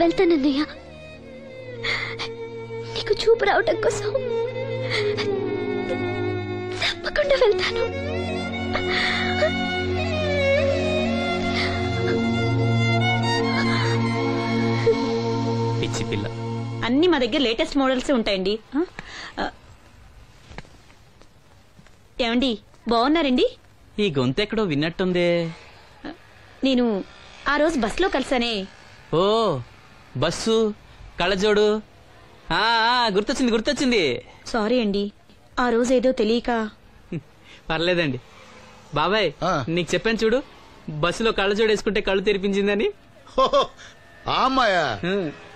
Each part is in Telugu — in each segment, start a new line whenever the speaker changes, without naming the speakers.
వెళ్తానన్నయ్య. నీకు చూపు రావటం కోసం తప్పకుండా వెళ్తాను.
పిచ్చి పిల్ల.
అన్ని మా దగ్గర లేటెస్ట్ మోడల్స్ ఉంటాయండి. ఏమండి బాగున్నారండి?
ఈ గొంతు ఎక్కడో విన్నట్టుందే.
నేను ఆ రోజు బస్సులో కలిసానే.
ఓ బస్సు కళ్ళజోడు. గుర్తొచ్చింది గుర్తొచ్చింది.
సారీ అండి, ఆ రోజు ఏదో తెలియక.
పర్లేదండి బాబాయ్, నీకు చెప్పాను చూడు, బస్సులో కళ్ళజోడు వేసుకుంటే కళ్ళు తెరిపించిందని.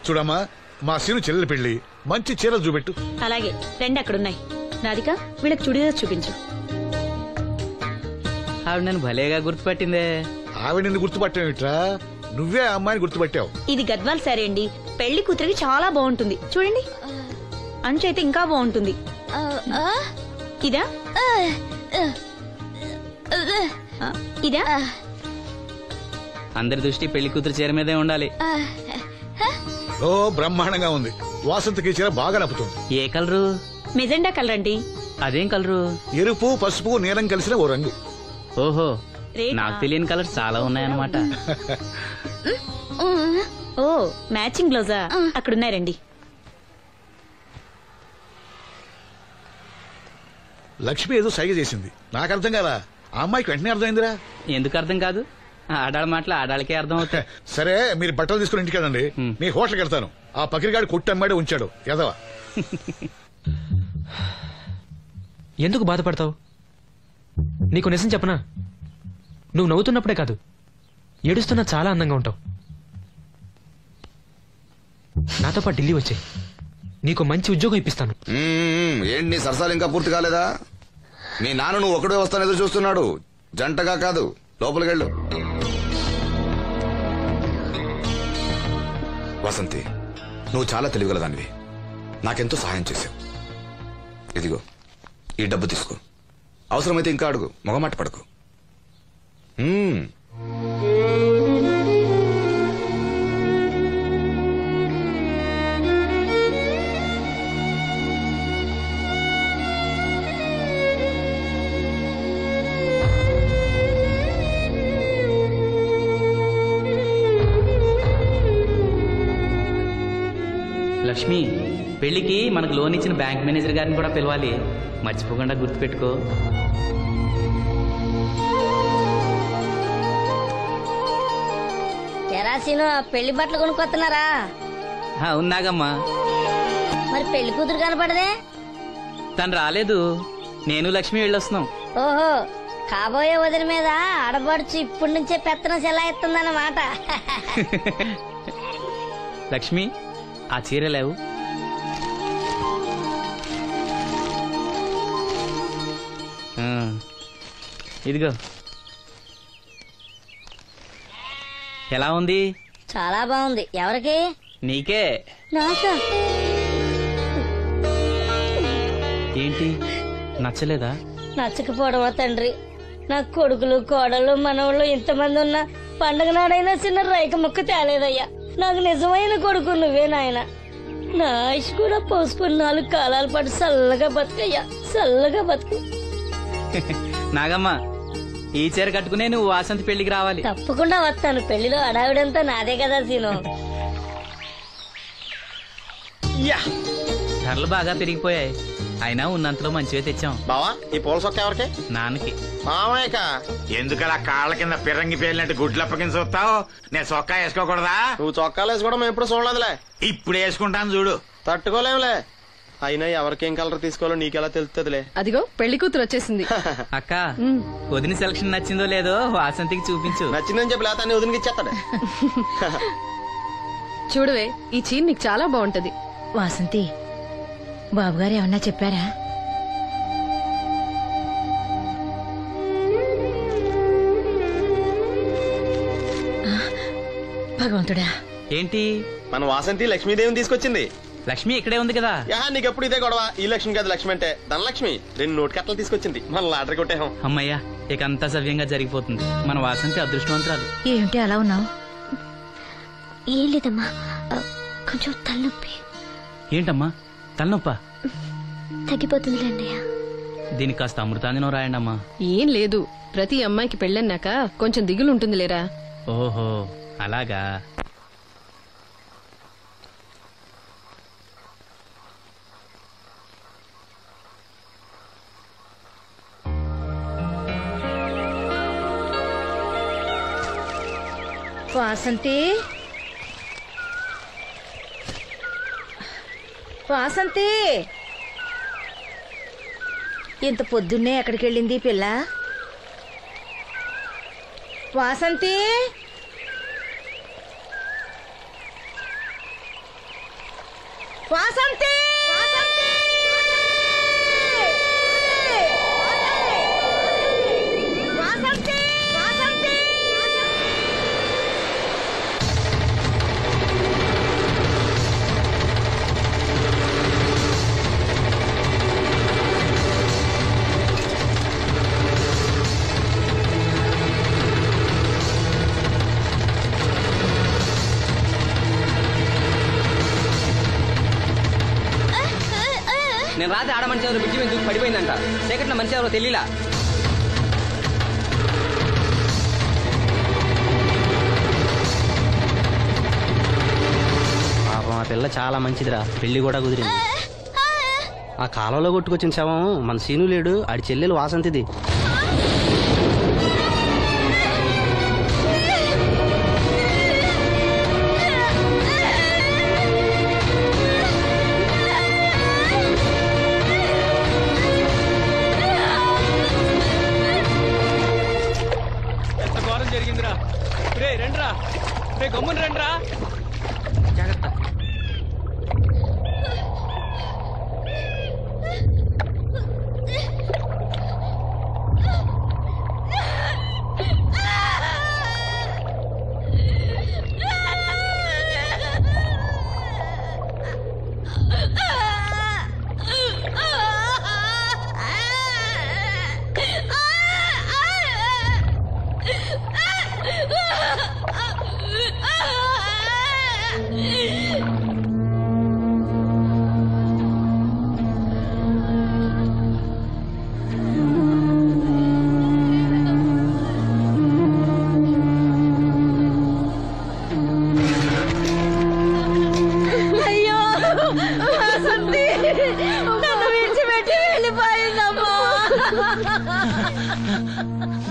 చూడమ్మా, మా సీను చెల్లెలి పెళ్లి, మంచి చీరలు చూపెట్టు.
అలాగే రెండు అక్కడున్నాయి. రాధిక వీళ్ళకి చుడిదార్ చూపించు.
ఆవిడ నన్ను భలేగా గుర్తుపట్టిందే.
ఆవిడ నిన్ను గుర్తుపట్టావిట్రా? నువ్వే ఆ అమ్మాయిని గుర్తుపట్టావు.
ఇది గద్వాల్ సారీ అండి, పెళ్లి కూతురికి చాలా బాగుంటుంది. చూడండి, అంచు అయితే ఇంకా బాగుంటుంది. ఇదా ఇదా?
అందరి దృష్టి పెళ్లి కూతురు చీర మీదే ఉండాలి.
ఓ బ్రహ్మాండంగా ఉంది. వాసంతకి చీర బాగా నప్పుతుంది.
ఏ కలరు?
మెజెండా కలర్ అండి.
అదేం కలరు?
ఎరుపు పసుపు నీలం కలిసిన ఓ రంగు.
ఓహో, నాకు తెలియని కలర్ చాలా ఉన్నాయన్నమాట.
ఓ మ్యాచింగ్ బ్లౌజా? అక్కడున్నాయి రండి.
లక్ష్మి ఏదో సైగ చేసింది, నాకు అర్థం కదా. ఆ అమ్మాయికి వెంటనే అర్థమైందిరా.
ఎందుకు అర్థం కాదు? ఆడాళ్ళ మాటలు ఆడాళ్ళకే అర్థం అవుతాయి.
సరే, మీరు బట్టలు తీసుకుని ఇంటికి వెళ్ళండి. నీ హోటల్కి వెళ్తాను. ఆ పకిరిగాడు కొట్టు అమ్మాడే ఉంచాడు ఎదవా.
ఎందుకు బాధపడతావు? నీకు నిజం చెప్పనా, నువ్వు నవ్వుతున్నప్పుడే కాదు, ఏడుస్తున్నా చాలా అందంగా ఉంటావు. నాతో పాటు ఢిల్లీ వచ్చాయి, నీకు మంచి ఉద్యోగం ఇప్పిస్తాను.
ఏంటి నీ సరసాలు ఇంకా పూర్తి కాలేదా? మీ నాన్న నువ్వు ఒకడే వస్తాను ఎదురు చూస్తున్నాడు, జంటగా కాదు. లోపలికెళ్ళు. వసంతి, నువ్వు చాలా తెలివిగలదానివి. నాకెంతో సహాయం చేశావు. ఇదిగో ఈ డబ్బు తీసుకో. అవసరమైతే ఇంకా అడుగు, మొగమాట పడకు.
లక్ష్మి, పెళ్లికి మనకు లోన్ ఇచ్చిన బ్యాంక్ మేనేజర్ గారిని కూడా పిలవాలి, మర్చిపోకుండా గుర్తుపెట్టుకో.
ఎరాసీను పెళ్లి బట్టలు కొనుక్కొస్తున్నారా?
ఉన్నాగమ్మా.
మరి పెళ్లి కూతురు కనపడదే?
తను రాలేదు, నేను లక్ష్మి వెళ్ళొస్తున్నాం.
ఓహో, కాబోయే వదిన మీద ఆడబడుచు ఇప్పటి నుంచే పెత్తనం చెలాయిస్తుందన్నమాట.
లక్ష్మి, ఆ చీర లేవు. ఇదిగో. ఎలా ఉంది?
చాలా బాగుంది. ఎవరికి?
నీకే.
నాకా?
ఏంటి, నచ్చలేదా?
నచ్చకపోవడమా తండ్రి? నా కొడుకులు కోడలు మనవాళ్ళు ఇంతమంది ఉన్నా పండగ నాడైనా చిన్న రైక ముక్క తేలేదయ్యా. నాకు నిజమైన కొడుకు నువ్వే నాయన. నా ఆయుష్ కూడా పోసుకుని 4 కాలాల పాటు చల్లగా బతుకయ్యా, చల్లగా బతుకు.
నాగమ్మ, ఈ చీర కట్టుకునే నువ్వు వాసంతి పెళ్లికి రావాలి.
తప్పకుండా వస్తాను. పెళ్లిలో అడావిడంతా నాదే కదా సీను.
ధరలు బాగా పెరిగిపోయాయి, అయినా ఉన్నంతలో మంచివే తెచ్చాం.
బావా, ఈ పూల సొక్క ఎవరికి?
నాన్నకి.
మామయ్యక. ఎందుకలా కాళ్ళ కింద పిరంగి పేలినట్టు గుడ్లు అప్పకింద చూస్తావు? నేను చొక్కా వేసుకోకూడదా? నువ్వు చొక్కాలు వేసుకోవడం ఎప్పుడు చూడలేదులే. ఇప్పుడు వేసుకుంటాను చూడు. తట్టుకోలేములే. అయినా ఎవరికేం కలర్ తీసుకోవాలో నీకెలా తెలుస్తుందిలే.
అదిగో పెళ్లి కూతురు వచ్చేసింది.
అక్క, వదిన సెలక్షన్ నచ్చిందో లేదో వాసంతికి చూపించు.
నచ్చిందని చెప్పి లేత వదినకి ఇచ్చేస్తాడు.
చూడవే, ఈ చీర నీకు చాలా బాగుంటది.
వాసంతి, బాబుగారు ఏమన్నా చెప్పారా? భగవంతుడా,
ఏంటి?
మన వాసంతి లక్ష్మీదేవిని తీసుకొచ్చింది.
లక్ష్మి ఇక్కడే ఉంది కదా.
నీకెప్పుడు ఇదే గొడవ. ఈ లక్ష్మి కదా లక్ష్మి అంటే, ధనలక్ష్మి 2 నోటు కట్టలు తీసుకొచ్చింది. మన లాటరీ కొట్టేహం.
అమ్మయ్యా, ఇక అంతా సవ్యంగా జరిగిపోతుంది. మన వాసంతి అదృష్టవంతురాలు.
ఏమిటి అలా ఉన్నావు?
ఏం లేదమ్మా, కొంచెం తలనొప్పి.
ఏంటమ్మా తలనొప్ప?
తగ్గిపోతుందిలే అన్నయ్య.
దీనికి కాస్త అమృతాంజనం రాయండి అమ్మా.
ఏం లేదు, ప్రతి అమ్మాయికి పెళ్ళన్నాక కొంచెం దిగులు ఉంటుంది లేరా.
ఓహో అలాగా.
వాసంతి, వాసంతి, ఇంత పొద్దున్నే ఎక్కడికి వెళ్ళింది పిల్ల? వాసంతి, వాసంతి, వాసంతి, వాసంతి.
నేను రాత్రి ఆడ మనిషి ఎవరు బిడ్జి మీద దూకి పడిపోయిందంట. చీకట్లో మనిషి ఎవరో తెలియలా.
పాపం ఆ పిల్ల చాలా మంచిదిరా, పెళ్లి కూడా కుదిరింది. ఆ కాలంలో కొట్టుకొచ్చిన శవం మన సీను లేడు, ఆడి చెల్లెలు వాసంతిది.
జరిగిందిరా. రే రండ్రా, రే గమ్మున రండ్రా.
జాగ్రత్త.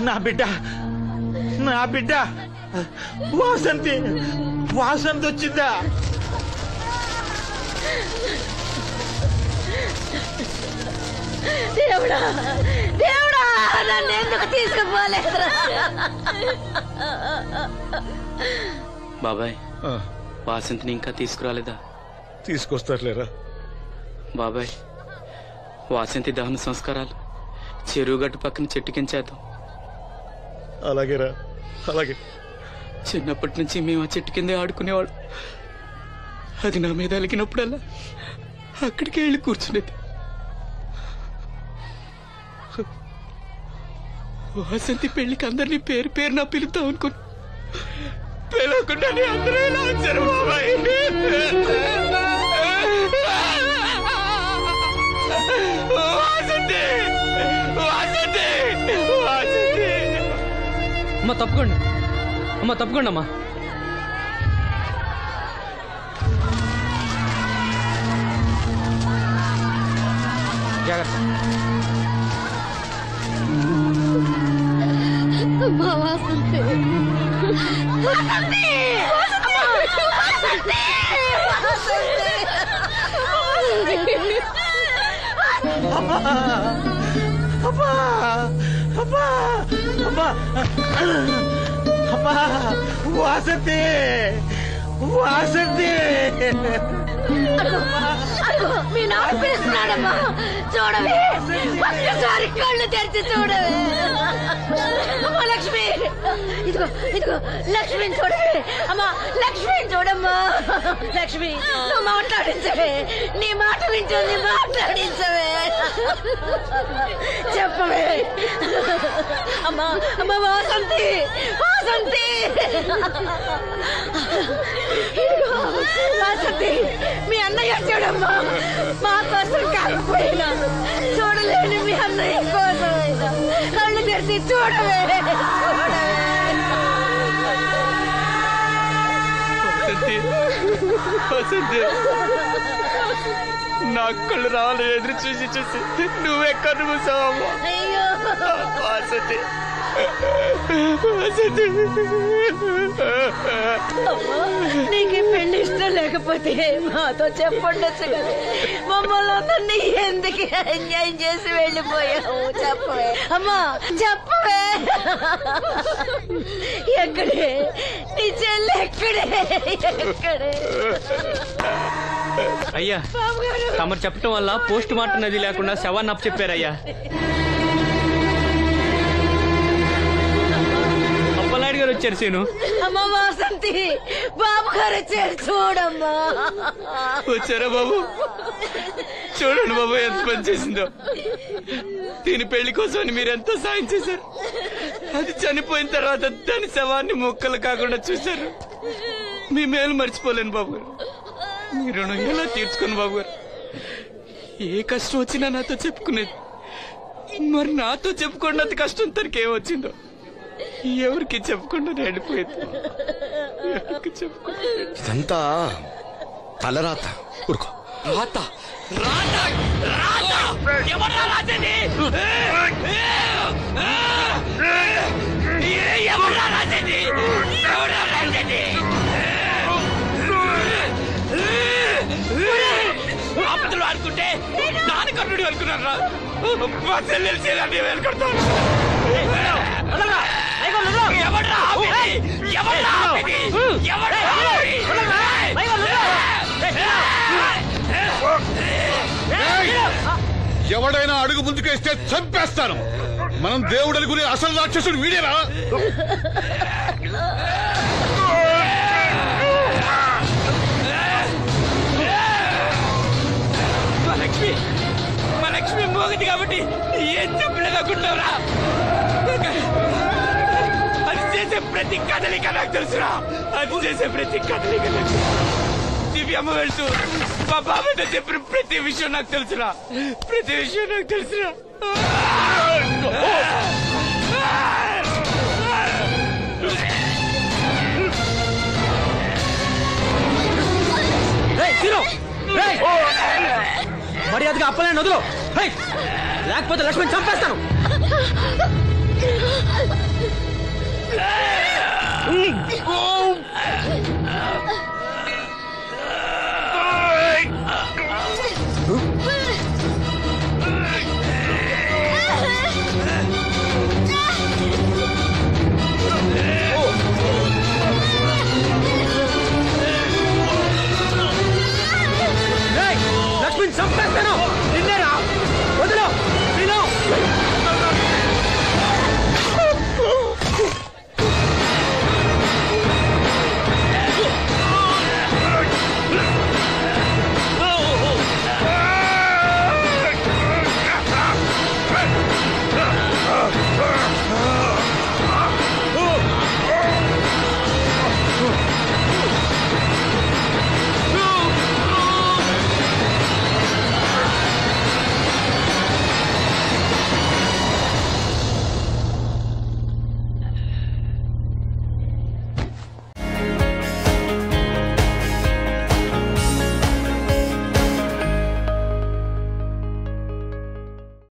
నా బిడ్డ, నా బిడ్డ వాసంతి, వాసంతి వచ్చిందా?
దేవుడా, దేవుడా, నన్ను ఎందుకు తీసుకుపోలేదురా?
బాబాయ్, వాసంతిని ఇంకా తీసుకురాలేదా?
తీసుకొస్తారులేరా
బాబాయ్. వాసంతి దహన సంస్కారాలు చెరువు గట్టు పక్కన చెట్టు కించేద్దాం.
అలాగేరా, అలాగే.
చిన్నప్పటి నుంచి మేము ఆ చెట్టు కిందే ఆడుకునేవాడు. అది నా మీద అలిగినప్పుడల్లా అక్కడికే వెళ్ళి కూర్చునేది. వాసంతి పెళ్లికి అందరినీ పేరు పేరు నా పిలుద్దాం అనుకుని పిలవకుండానే అందరూ ఇలా వచ్చారు బాబాయ్. వాసంతి, వాసంతి, వాసంతి.
అమ్మ తప్పుకోండి, అమ్మ తప్పుకోండి అమ్మా.
జాగ్రత్త.
వాసంతి, వాసంతి,
అమ్మా, అమ్మా, అమ్మా, అమ్మా, వాసంతి, వాసంతి.
మీ నాన్న పిలుస్తున్నాడమ్మా, చూడవే, ఒక్కసారి కళ్ళు తెరిచి చూడవే. అమ్మా లక్ష్మి, ఇదిగో ఇదిగో లక్ష్మిని చూడవే. అమ్మా లక్ష్మిని చూడమ్మా. లక్ష్మి, నువ్వు మాట్లాడించవే, నీ మాట వింటుంది, మాట్లాడించవే, చెప్పవే. అమ్మా, అమ్మా వాసంతి, వాసంతి. ఇదిగో, వాసంతి, మీ అన్నయ్య చూడమ్మా. మా కోసం కాకపోయినా చూడలేని మీ అన్నయ్య కోసమైనా కళ్ళు తెరిచి చూడవే.
నా కళ్ళు రావాలి ఎదురు చూసి చూసి నువ్వెక్కడ కూసావమ్మా.
అయ్యో నీకు పెళ్లి ఇష్టం లేకపోతే మాతో చెప్పండొచ్చు కదా. మమ్మల్ని అందరినీ ఎందుకు ఎంజాయ్ చేసి వెళ్ళిపోయావు? చెప్పవే అమ్మా, చెప్పవే. ఎక్కడే నీ చెల్లి? ఎక్కడే?
అయ్యా తమరు చెప్పటం వల్ల పోస్ట్ మార్టం నది లేకుండా శవాన్ని అప్పు చెప్పారయ్యా. అప్పలనాయుడు గారు వచ్చారు సీను.
అమ్మ వాసంతి, బాబు గారు వచ్చారు చూడమ్మా.
వచ్చారా బాబు? చూడండి బాబు ఎంత పని చేసిందో. దీని పెళ్లి కోసం మీరు ఎంతో సాయం చేశారు. అది చనిపోయిన తర్వాత దాని శవాన్ని ముక్కలు కాకుండా చూశారు. మీ మేలు మర్చిపోలేను బాబు గారు. మీ రుణం ఎలా తీర్చుకోను బాబు గారు. ఏ కష్టం వచ్చినా నాతో చెప్పుకునేది. మరి నాతో చెప్పుకున్నంత కష్టం తనకి ఏమొచ్చిందో ఎవరికి చెప్పకుండా వెళ్ళిపోయింది. ఎవరికి చెప్పకుండా
ఇదంతా తలరాత. ఊరుకో.
రాత రాత రాత ఎవరా రాజని? ఎవరా రాజని? ఎవరా రాజని? ఆపదలు అనుకుంటే నాన్న కర్ణుడు అనుకున్నారా? మా చెల్లెలు చెల్లి వెళ్ళుకుంటాను.
ఎవడైనా అడుగు ముందుకేస్తే చంపేస్తాను. మనం దేవుడు అనుకునే అసలు రాక్షసుడు వీడేరా?
మా లక్ష్మి మోగది కాబట్టి ఏం చెప్పలేదనుకుంటావురా? అది చేసే ప్రతి కదలిక నాకు తెలుసురా. అది చేసే ప్రతి కదలిక దివ్యమ్మ వెళ్తూ మా బాబాయ్తో చెప్పిన ప్రతి విషయం నాకు తెలుసురా. ప్రతి విషయం నాకు తెలుసురా.
మర్యాదగా అప్పలేని వదులు, లేకపోతే లక్ష్మణ్ చంపేస్తాను.
ఓ